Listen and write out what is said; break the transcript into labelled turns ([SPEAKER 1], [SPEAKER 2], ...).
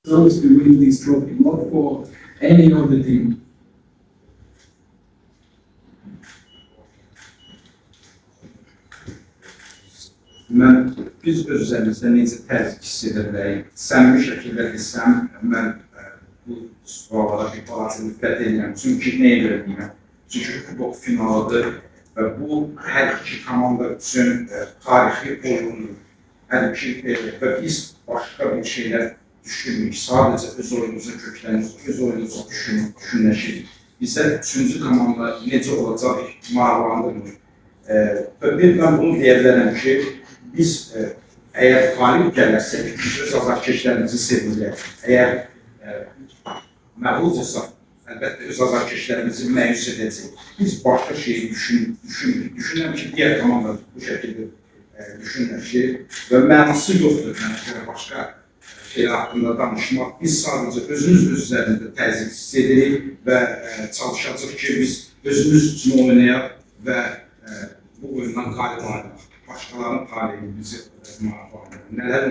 [SPEAKER 1] ourselves to win this trophy, not for any other team.
[SPEAKER 2] Biz öz üzərimizdə necə təzyiq hiss edə bilərik? Səmimi şəkildə desəm, mən bu suallara bir balaca diqqət edirəm. Çünki nəyə görə deyirəm? Çünki kubok finalıdır və bu hər iki komanda üçün tarixi oyundur. Hər iki və biz başqa bir şeylər düşünmürük. Sadəcə öz oyunumuza köklənir, öz oyunumuza düşünləşirik. Bizə üçüncü komanda necə olacaq maraqlandırmır. Və mən bunu deyə bilərəm ki, biz əgər qalib gələrsək, biz öz azarkeşlərimizi sevirik. Əgər məğludsaq, əlbəttə öz azarkeşlərimizi məyus edəcək. Biz başqa şeyi düşünürük. Düşünürəm ki, digər komanda bu şəkildə düşünürlər ki, və mənası yoxdur mənə görə başqa şeylər haqqında danışmaq. Biz sadəcə özümüz üzərində təzyiq hiss edirik və çalışacaq ki, biz özümüz üçün oynayaq və bu oyundan qalib ayrılaq. Başqalarının taleyi bizi maraqlandırır. Nələr